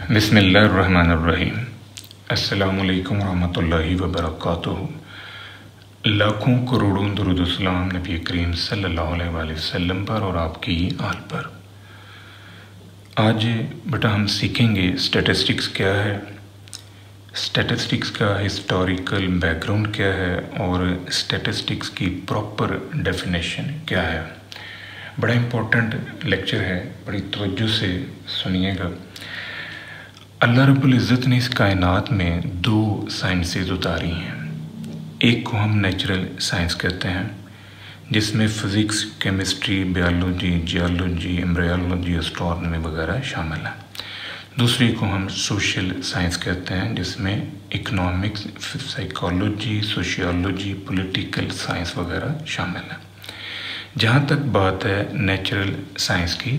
बिस्मिल्लाहिर्रहमानिर्रहीम। अस्सलामुअलैकुम रहमतुल्लाहि व बरकातुहू। लाखों करोड़ों दुरूद सलाम नबी करीम सल्लल्लाहु अलैहि वसल्लम पर और आपकी आल पर। आज बेटा हम सीखेंगे स्टैटिस्टिक्स क्या है, स्टैटिस्टिक्स का हिस्टोरिकल बैकग्राउंड क्या है और स्टैटिस्टिक्स की प्रॉपर डेफिनेशन क्या है। बड़ा इम्पोर्टेंट लेक्चर है, बड़ी तवज्जो से सुनिएगा। अल्लाह रब्बुल इज़्ज़त ने इस कायनात में दो साइंसेस उतारी हैं। एक को हम नेचुरल साइंस कहते हैं, जिसमें physics, chemistry, biology, geology, embryology, astronomy वगैरह शामिल हैं। दूसरी को हम सोशल साइंस कहते हैं, जिसमें economics, psychology, sociology, political science वगैरह शामिल हैं। जहाँ तक बात है नेचुरल साइंस की,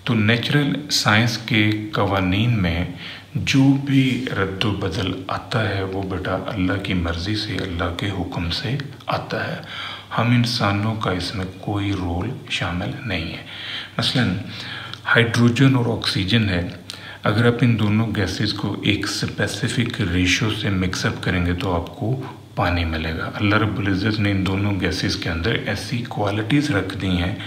तो नेचुरल साइंस के कवानीन में जो भी रद्द बदल आता है वो बेटा अल्लाह की मर्ज़ी से, अल्लाह के हुक्म से आता है। हम इंसानों का इसमें कोई रोल शामिल नहीं है। मसलन हाइड्रोजन और ऑक्सीजन है, अगर आप इन दोनों गैसेस को एक स्पेसिफिक रेशो से मिक्सअप करेंगे तो आपको पानी मिलेगा। अल्लाह रब्बुल इज़्ज़त ने इन दोनों गैसेस के अंदर ऐसी क्वालिटीज़ रख दी हैं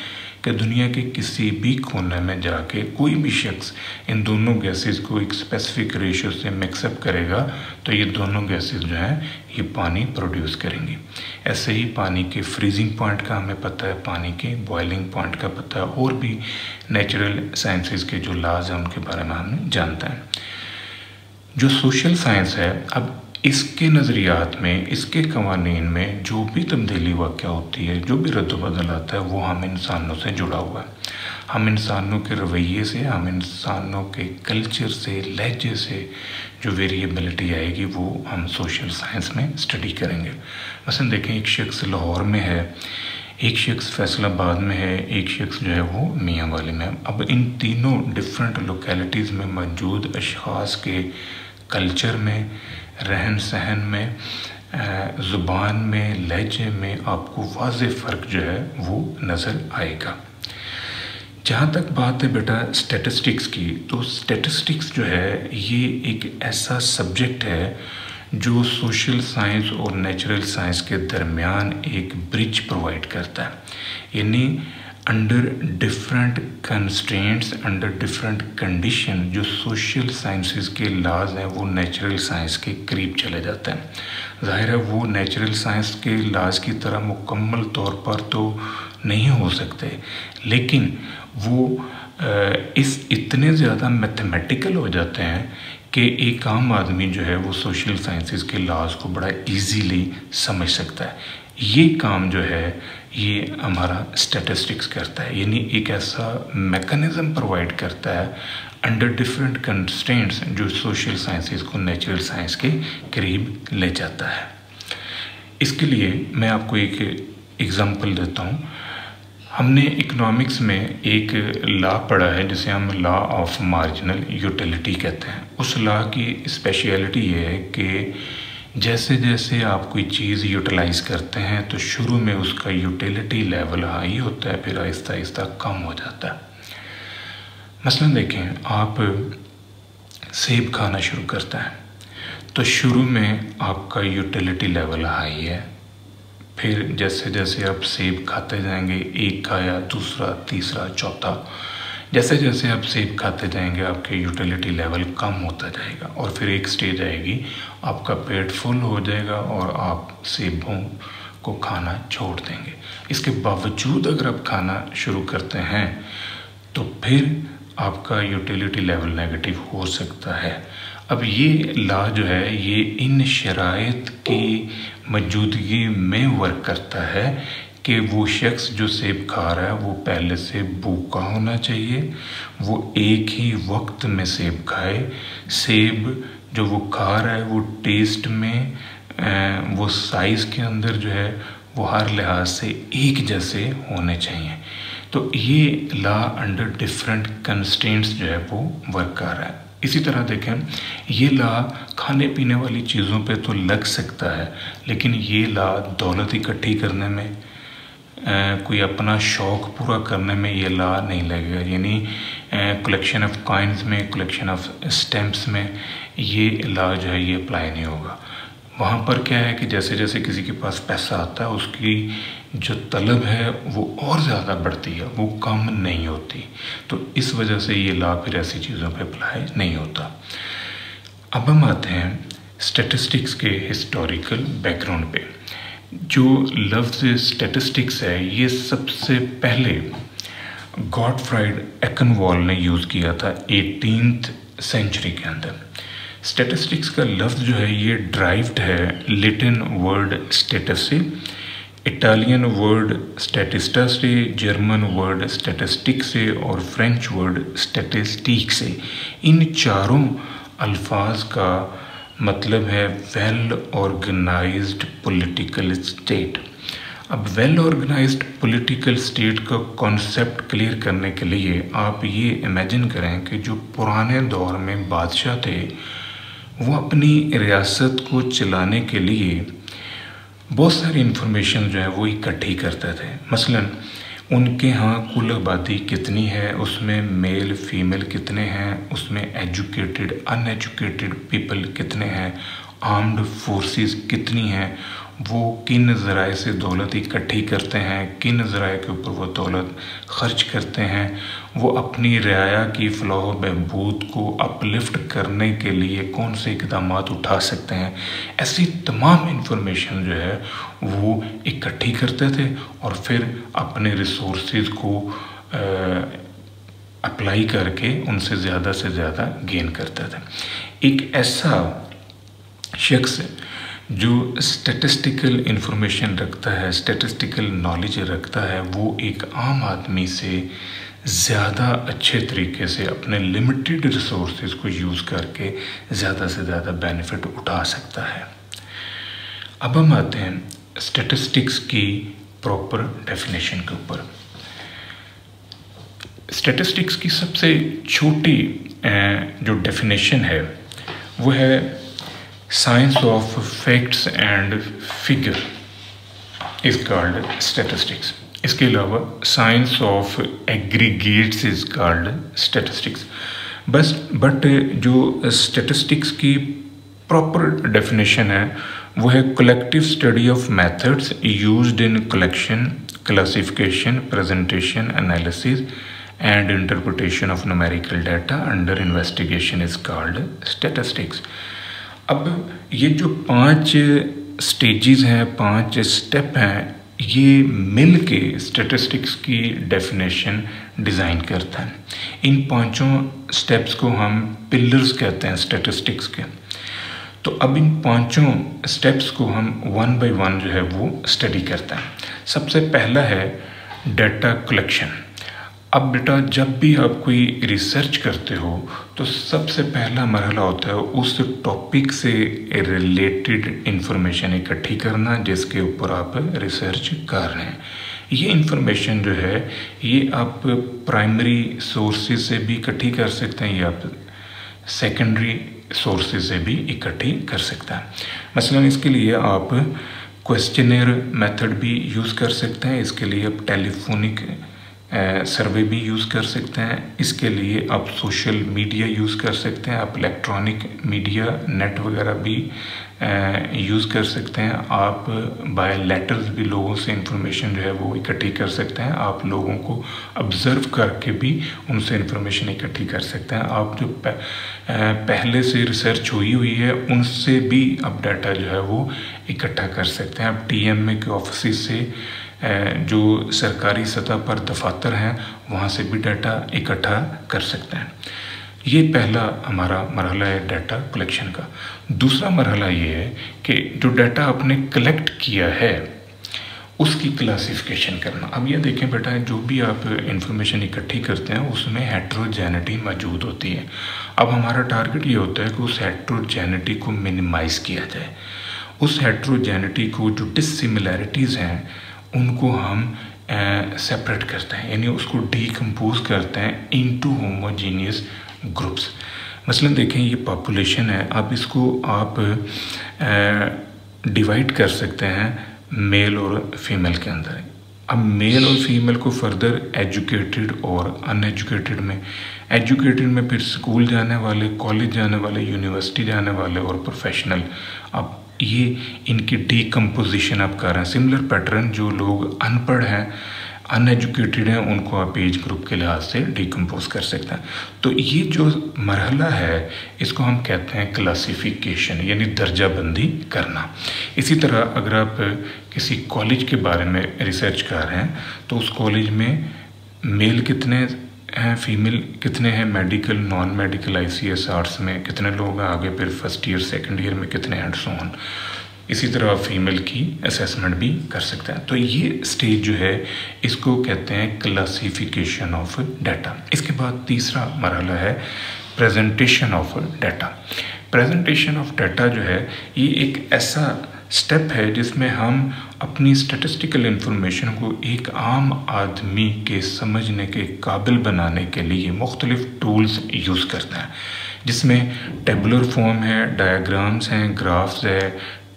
कि दुनिया के किसी भी कोने में जाके कोई भी शख्स इन दोनों गैसेस को एक स्पेसिफिक रेशो से मिक्सअप करेगा तो ये दोनों गैसेस जो हैं ये पानी प्रोड्यूस करेंगी। ऐसे ही पानी के फ्रीजिंग पॉइंट का हमें पता है, पानी के बॉइलिंग पॉइंट का पता है, और भी नेचुरल साइंसेस के जो लॉज हैं उनके बारे में हम जानते हैं। जो सोशल साइंस है, अब इसके नज़रियात में, इसके कवानीन में जो भी तब्दीली वाक़या होती है, जो भी रद्द-बदल आता है, वो हम इंसानों से जुड़ा हुआ है। हम इंसानों के रवैये से, हम इंसानों के कल्चर से, लहजे से जो वेरिएबिलिटी आएगी वो हम सोशल साइंस में स्टडी करेंगे। मसलन देखें, एक शख्स लाहौर में है, एक शख्स फैसलाबाद में है, एक शख्स जो है वो मियाँ वाली में है। अब इन तीनों डिफरेंट लोकेलिटीज़ में मौजूद अशख़ास के कल्चर में, रहन सहन में, ज़ुबान में, लहजे में आपको वाज़ेह फ़र्क जो है वो नज़र आएगा। जहाँ तक बात है बेटा स्टैटिस्टिक्स की, तो स्टैटिस्टिक्स जो है ये एक ऐसा सब्जेक्ट है जो सोशल साइंस और नेचुरल साइंस के दरमियान एक ब्रिज प्रोवाइड करता है। यानी under different constraints, under different condition, जो सोशल साइंसेस के लॉज हैं वो नेचुरल साइंस के करीब चले जाते हैं। ज़ाहिर है वो नेचुरल साइंस के लॉज की तरह मुकम्मल तौर पर तो नहीं हो सकते, लेकिन वो इस इतने ज़्यादा मैथमेटिकल हो जाते हैं कि एक आम आदमी जो है वो सोशल साइंसेस के लॉज को बड़ा इजीली समझ सकता है। ये काम जो है ये हमारा स्टैटिस्टिक्स करता है, यानी एक ऐसा मैकेनिज़्म प्रोवाइड करता है अंडर डिफरेंट कंस्ट्रेंट्स जो सोशल साइंसेस को नेचुरल साइंस के करीब ले जाता है। इसके लिए मैं आपको एक एग्ज़ाम्पल देता हूँ। हमने इकोनॉमिक्स में एक लॉ पढ़ा है जिसे हम लॉ ऑफ मार्जिनल यूटिलिटी कहते हैं। उस लॉ की स्पेशलिटी ये है कि जैसे जैसे आप कोई चीज़ यूटिलाइज़ करते हैं तो शुरू में उसका यूटिलिटी लेवल हाई होता है, फिर आहिस्ता आहिस्ता कम हो जाता है। मसलन देखें, आप सेब खाना शुरू करते हैं तो शुरू में आपका यूटिलिटी लेवल हाई है, फिर जैसे जैसे आप सेब खाते जाएंगे, एक खाया, दूसरा, तीसरा, चौथा, जैसे जैसे आप सेब खाते जाएंगे आपके यूटिलिटी लेवल कम होता जाएगा और फिर एक स्टेज आएगी आपका पेट फुल हो जाएगा और आप सेबों को खाना छोड़ देंगे। इसके बावजूद अगर आप खाना शुरू करते हैं तो फिर आपका यूटिलिटी लेवल नेगेटिव हो सकता है। अब ये लॉ जो है ये इन शराइत की मौजूदगी में वर्क करता है कि वो शख्स जो सेब खा रहा है वो पहले से भूखा होना चाहिए, वो एक ही वक्त में सेब खाए, सेब जो वो खा रहा है वो टेस्ट में, वो साइज़ के अंदर जो है वो हर लिहाज से एक जैसे होने चाहिए। तो ये लॉ अंडर डिफरेंट कंस्ट्रेंट्स जो है वो वर्क कर रहा है। इसी तरह देखें, ये लॉ खाने पीने वाली चीज़ों पे तो लग सकता है, लेकिन ये लॉ दौलत इकट्ठी करने में, कोई अपना शौक़ पूरा करने में ये ला नहीं लगेगा, यानी कलेक्शन ऑफ कॉइन्स में, कलेक्शन ऑफ स्टैम्प्स में ये ला जो है ये अप्लाई नहीं होगा। वहाँ पर क्या है कि जैसे जैसे किसी के पास पैसा आता है उसकी जो तलब है वो और ज़्यादा बढ़ती है, वो कम नहीं होती। तो इस वजह से ये ला फिर ऐसी चीज़ों पे अप्लाई नहीं होता। अब हम आते हैं स्टैटिस्टिक्स के हिस्टोरिकल बैकग्राउंड पे। जो लफ्ज़ स्टैटिस्टिक्स है ये सबसे पहले गॉटफ्राइड एक्नवॉल ने यूज़ किया था 18th सेंचुरी के अंदर। स्टैटिस्टिक्स का लफ्ज़ जो है ये ड्राइव्ड है लैटिन वर्ड स्टेटस से, इटालियन वर्ड स्टैटिस्टा से, जर्मन वर्ड स्टैटिस्टिक से और फ्रेंच वर्ड स्टैटिस्टिक से। इन चारों अल्फाज का मतलब है वेल ऑर्गेनाइज्ड पॉलिटिकल स्टेट। अब वेल ऑर्गेनाइज्ड पॉलिटिकल स्टेट का कॉन्सेप्ट क्लियर करने के लिए आप ये इमेजिन करें कि जो पुराने दौर में बादशाह थे वो अपनी रियासत को चलाने के लिए बहुत सारी इन्फॉर्मेशन जो है वो इकट्ठी करते थे। मसलन उनके यहाँ कुल आबादी कितनी है, उसमें मेल फीमेल कितने हैं, उसमें एजुकेटेड अनएजुकेटेड पीपल कितने हैं, आर्म्ड फोर्सेस कितनी हैं, वो किन ज़राए से दौलत इकट्ठी करते हैं, किन ज़राए के ऊपर वो दौलत ख़र्च करते हैं, वो अपनी रियाया की फ़लाह बहबूद को अपलिफ्ट करने के लिए कौन से इक़दाम उठा सकते हैं। ऐसी तमाम इन्फॉर्मेशन जो है वो इकट्ठी करते थे और फिर अपने रिसोर्सेज को अप्लाई करके उनसे ज़्यादा से ज़्यादा गेन करते थे। एक ऐसा शख्स जो स्टैटिस्टिकल इन्फॉर्मेशन रखता है, स्टैटिस्टिकल नॉलेज रखता है, वो एक आम आदमी से ज़्यादा अच्छे तरीके से अपने लिमिटेड रिसोर्सेज को यूज़ करके ज़्यादा से ज़्यादा बेनिफिट उठा सकता है। अब हम आते हैं स्टैटिस्टिक्स की प्रॉपर डेफिनेशन के ऊपर। स्टैटिस्टिक्स की सबसे छोटी जो डेफिनेशन है वो है science of facts and figure is called statistics. इसके अलावा science of aggregates is called statistics. But जो स्टैटिस्टिक्स की प्रॉपर डेफिनेशन है वो है collective study of methods used in collection, classification, presentation, analysis and interpretation of numerical data under investigation is called statistics. अब ये जो 5 स्टेजेस हैं, 5 step हैं, ये मिल के स्टैटिस्टिक्स की डेफिनेशन डिज़ाइन करता है। इन 5 स्टेप्स को हम पिलर्स कहते हैं स्टैटिस्टिक्स के। तो अब इन 5 स्टेप्स को हम 1 बाय 1 जो है वो स्टडी करते हैं। सबसे पहला है डाटा कलेक्शन। अब बेटा जब भी आप कोई रिसर्च करते हो तो सबसे पहला मरहला होता है उस टॉपिक से रिलेटेड इंफॉर्मेशन इकट्ठी करना जिसके ऊपर आप रिसर्च कर रहे हैं। ये इंफॉर्मेशन जो है ये आप प्राइमरी सोर्सेज से भी इकट्ठी कर सकते हैं या आप सेकेंडरी सोर्सेज से भी इकट्ठी कर सकते हैं। मसलन इसके लिए आप क्वेश्चनर मेथड भी यूज़ कर सकते हैं, इसके लिए आप टेलीफोनिक सर्वे भी यूज़ कर सकते हैं, इसके लिए आप सोशल मीडिया यूज़ कर सकते हैं, आप इलेक्ट्रॉनिक मीडिया नेट वगैरह भी यूज़ कर सकते हैं, आप बाय लेटर्स भी लोगों से इंफॉर्मेशन जो है वो इकट्ठी कर सकते हैं, आप लोगों को ऑब्ज़र्व करके भी उनसे इंफॉर्मेशन इकट्ठी कर सकते हैं, आप जो पहले से रिसर्च हुई है उनसे भी आप डाटा जो है वो इकट्ठा कर सकते हैं। आप TMA के ऑफिस से जो सरकारी सतह पर दफातर हैं वहाँ से भी डाटा इकट्ठा कर सकते हैं। ये पहला हमारा मरहला है डाटा कलेक्शन का। दूसरा मरहला ये है कि जो डाटा आपने कलेक्ट किया है उसकी क्लासिफिकेशन करना। अब ये देखें बेटा, जो भी आप इंफॉर्मेशन इकट्ठी करते हैं उसमें हेट्रोजेनिटी मौजूद होती है। अब हमारा टारगेट ये होता है कि उस हेट्रोजेनिटी को मिनिमाइज़ किया जाए। उस हेट्रोजेनिटी को जो डिसिमिलैरिटीज़ हैं उनको हम सेपरेट करते हैं, यानी उसको डीकम्पोज करते हैं इनटू होमोजीनियस ग्रुप्स। मसलन देखें ये पॉपुलेशन है, अब इसको आप डिवाइड कर सकते हैं मेल और फीमेल के अंदर। अब मेल और फीमेल को फर्दर एजुकेटेड और अनएजुकेटेड में, एजुकेटेड में फिर स्कूल जाने वाले, कॉलेज जाने वाले, यूनिवर्सिटी जाने वाले और प्रोफेशनल। अब ये इनकी डीकम्पोजिशन आप कर रहे हैं। सिमिलर पैटर्न, जो लोग अनपढ़ हैं, अनएजुकेटेड हैं, उनको आप एज ग्रुप के लिहाज से डिकम्पोज कर सकते हैं। तो ये जो मरहला है इसको हम कहते हैं क्लासिफिकेशन, यानी दर्जाबंदी करना। इसी तरह अगर आप किसी कॉलेज के बारे में रिसर्च कर रहे हैं तो उस कॉलेज में मेल कितने हैं, फीमेल कितने हैं, medical, non medical, ICS, arts में कितने लोग हैं, आगे फिर फर्स्ट ईयर सेकेंड ईयर में कितने, एंड सो ऑन। इसी तरह आप फीमेल की असेसमेंट भी कर सकते हैं। तो ये स्टेज जो है इसको कहते हैं क्लासिफिकेशन ऑफ डाटा। इसके बाद तीसरा मरहला है presentation of data. Presentation of data जो है ये एक ऐसा स्टेप है जिसमें हम अपनी स्टैटिस्टिकल इंफॉर्मेशन को एक आम आदमी के समझने के काबिल बनाने के लिए मुख्तलिफ टूल्स यूज़ करते हैं, जिसमें टेबुलर फॉर्म है, डायग्राम्स हैं, ग्राफ्स है,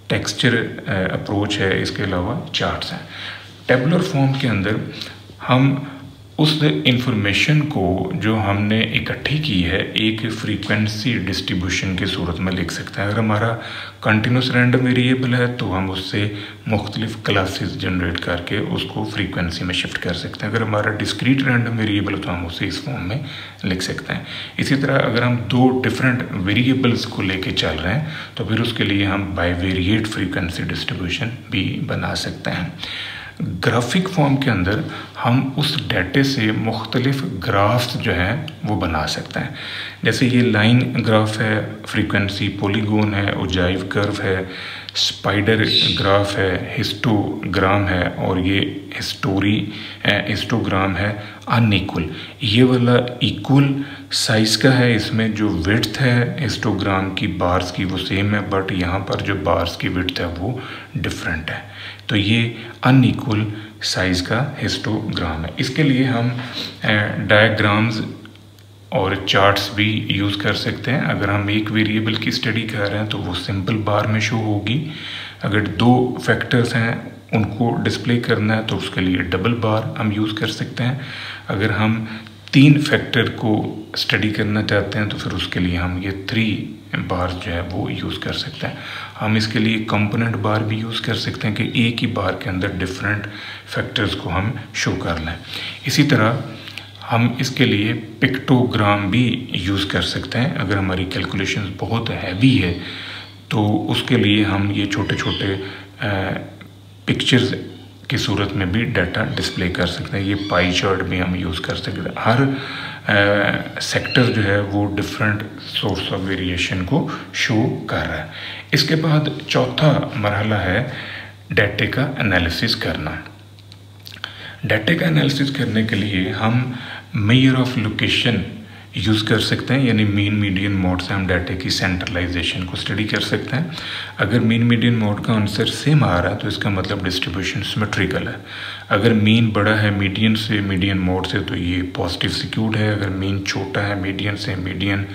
टेक्सचर अप्रोच है, इसके अलावा चार्ट्स हैं। टेबुलर फॉर्म के अंदर हम उस इंफॉर्मेशन को जो हमने इकट्ठी की है एक फ्रीक्वेंसी डिस्ट्रीब्यूशन की सूरत में लिख सकते हैं। अगर हमारा कंटिन्यूस रैंडम वेरिएबल है तो हम उससे मुख्तलिफ क्लासेस जनरेट करके उसको फ्रीक्वेंसी में शिफ्ट कर सकते हैं। अगर हमारा डिस्क्रीट रैंडम वेरिएबल है तो हम उसे इस फॉर्म में लिख सकते हैं। इसी तरह अगर हम दो डिफरेंट वेरिएबल्स को लेके चल रहे हैं तो फिर उसके लिए हम बाइवेरिएट फ्रीक्वेंसी डिस्ट्रीब्यूशन भी बना सकते हैं। ग्राफिक फॉर्म के अंदर हम उस डाटे से मुख्तलिफ ग्राफ्स जो हैं वो बना सकते हैं। जैसे ये लाइन ग्राफ है, फ्रीक्वेंसी पॉलीगॉन है, उजाइव कर्व है, स्पाइडर ग्राफ है, हिस्टोग्राम है, और ये हिस्टोग्राम है अनइक्वल। ये वाला इक्वल साइज़ का है, इसमें जो विड्थ है हिस्टोग्राम की बार्स की वो सेम है, बट यहाँ पर जो बार्स की विड्थ है वो डिफरेंट है। तो ये अनइक्वल साइज़ का हिस्टोग्राम है। इसके लिए हम डायग्राम्स और चार्ट्स भी यूज़ कर सकते हैं। अगर हम एक वेरिएबल की स्टडी कर रहे हैं तो वो सिंपल बार में शो होगी। अगर दो फैक्टर्स हैं उनको डिस्प्ले करना है तो उसके लिए डबल बार हम यूज़ कर सकते हैं। अगर हम तीन फैक्टर को स्टडी करना चाहते हैं तो फिर उसके लिए हम ये 3 बार जो है वो यूज़ कर सकते हैं। हम इसके लिए कंपोनेंट बार भी यूज़ कर सकते हैं कि एक ही बार के अंदर डिफरेंट फैक्टर्स को हम शो कर लें। इसी तरह हम इसके लिए पिक्टोग्राम भी यूज़ कर सकते हैं। अगर हमारी कैलकुलेशंस बहुत हैवी है तो उसके लिए हम ये छोटे छोटे पिक्चर्स की सूरत में भी डाटा डिस्प्ले कर सकते हैं। ये पाई चार्ट भी हम यूज़ कर सकते हैं। हर सेक्टर जो है वो डिफरेंट सोर्स ऑफ वेरिएशन को शो कर रहा है। इसके बाद चौथा मरहला है डाटे का एनालिसिस करना। डाटे का एनालिसिस करने के लिए हम मेजर ऑफ लोकेशन यूज़ कर सकते हैं, यानी मीन मीडियन मोड से हम डाटे की सेंट्रलाइजेशन को स्टडी कर सकते हैं। अगर मीन मीडियन मोड का आंसर सेम आ रहा है तो इसका मतलब डिस्ट्रीब्यूशन सिमेट्रिकल है। अगर मीन बड़ा है मीडियन से, मीडियन मोड से, तो ये पॉजिटिव सिक्यूड है। अगर मीन छोटा है मीडियन से, मीडियन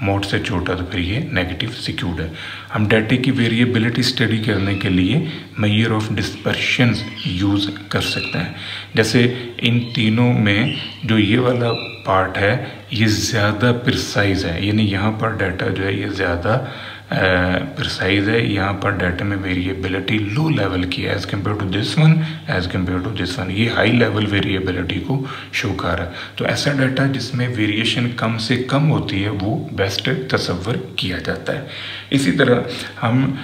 मोड से छोटा, तो फिर ये नेगेटिव सिक्यूड है। हम डाटे की वेरिएबिलिटी स्टडी करने के लिए मेजर ऑफ डिस्पर्शन यूज़ कर सकते हैं। जैसे इन तीनों में जो ये वाला पार्ट है ये ज़्यादा प्रिसाइज है, यानी यहाँ पर डाटा जो है ये ज़्यादा प्रिसाइज है। यहाँ पर डाटा में वेरिएबिलिटी लो लेवल की है as compare to this one, as compare to this one. ये हाई लेवल वेरिएबिलिटी को शो कर रहा है। तो ऐसा डाटा जिसमें वेरिएशन कम से कम होती है वो बेस्ट तसव्वुर किया जाता है। इसी तरह हम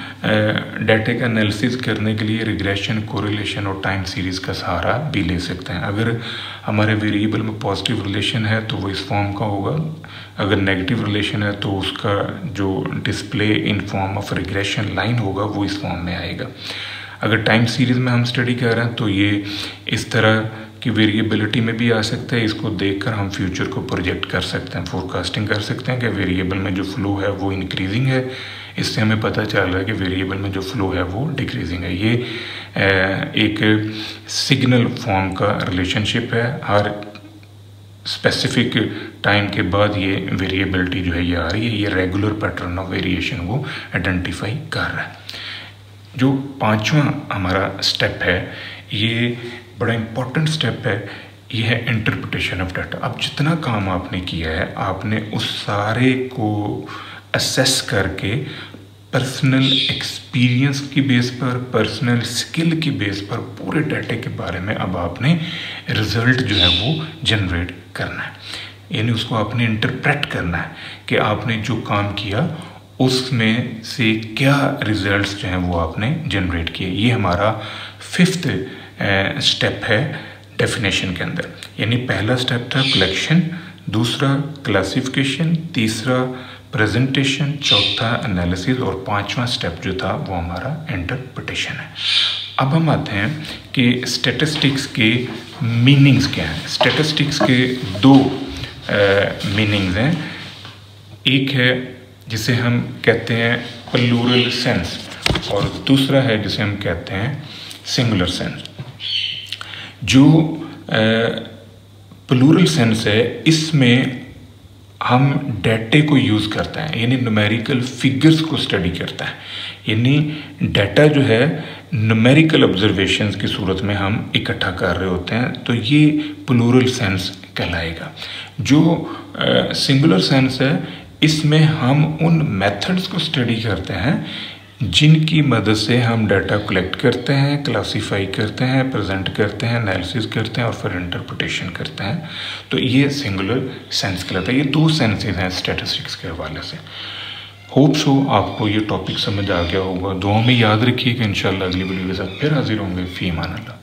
डाटे का एनालिसिस करने के लिए रिग्रेशन, कोरिलेशन और टाइम सीरीज़ का सहारा भी ले सकते हैं। अगर हमारे वेरिएबल में पॉजिटिव रिलेशन है तो वो इस फॉर्म का होगा, अगर नेगेटिव रिलेशन है तो उसका जो display in form of regression line होगा वो इस फॉर्म में आएगा। अगर टाइम सीरीज़ में हम स्टडी कर रहे हैं तो ये इस तरह की वेरिएबिलिटी में भी आ सकता है। इसको देखकर हम फ्यूचर को प्रोजेक्ट कर सकते हैं, फोरकास्टिंग कर सकते हैं कि वेरिएबल में जो फ्लो है वो इंक्रीजिंग है। इससे हमें पता चल रहा है कि वेरिएबल में जो फ्लो है वो डिक्रीजिंग है। ये एक सिग्नल फॉर्म का रिलेशनशिप है। हर स्पेसिफिक टाइम के बाद ये वेरिएबिलिटी जो है ये आ रही है। ये रेगुलर पैटर्न ऑफ वेरिएशन को आइडेंटिफाई कर रहा है। जो पांचवा हमारा स्टेप है, ये बड़ा इम्पोर्टेंट स्टेप है, ये है इंटरप्रिटेशन ऑफ डाटा। अब जितना काम आपने किया है, आपने उस सारे को असेस करके पर्सनल एक्सपीरियंस की बेस पर, पर्सनल स्किल की बेस पर पूरे डाटे के बारे में अब आपने रिज़ल्ट जो है वो जनरेट करना है, यानी उसको आपने इंटरप्रेट करना है कि आपने जो काम किया उसमें से क्या रिजल्ट्स जो हैं वो आपने जनरेट किए। ये हमारा 5th स्टेप है डेफिनेशन के अंदर। यानी पहला स्टेप था कलेक्शन, दूसरा क्लासिफिकेशन, तीसरा प्रेजेंटेशन, चौथा एनालिसिस और पांचवा स्टेप जो था वो हमारा इंटरप्रिटेशन है। अब हम आते हैं कि स्टैटिस्टिक्स के मीनिंग्स क्या हैं। स्टैटिस्टिक्स के दो मीनिंग्स हैं। एक है जिसे हम कहते हैं प्लूरल सेंस और दूसरा है जिसे हम कहते हैं सिंगुलर सेंस। जो प्लूरल सेंस है, इसमें हम डाटे को यूज़ करते हैं, यानी न्यूमेरिकल फिगर्स को स्टडी करता है, यानी डाटा जो है न्यूमेरिकल ऑब्जर्वेशंस की सूरत में हम इकट्ठा कर रहे होते हैं, तो ये प्लूरल सेंस कहलाएगा। जो सिंगुलर सेंस है, इसमें हम उन मेथड्स को स्टडी करते हैं जिनकी मदद से हम डाटा कलेक्ट करते हैं, क्लासीफाई करते हैं, प्रेजेंट करते हैं, एनालिसिस करते हैं और फिर इंटरप्रिटेशन करते हैं। तो ये सिंगुलर सेंस कहलाता है। ये दो सेंसेस हैं स्टैटिस्टिक्स के हवाले से। होप्स हो आपको ये टॉपिक समझ आ गया होगा। दुआ में याद रखिए कि इंशाल्लाह अगली वीडियो के साथ फिर हाजिर होंगे। फी अमान अल्लाह।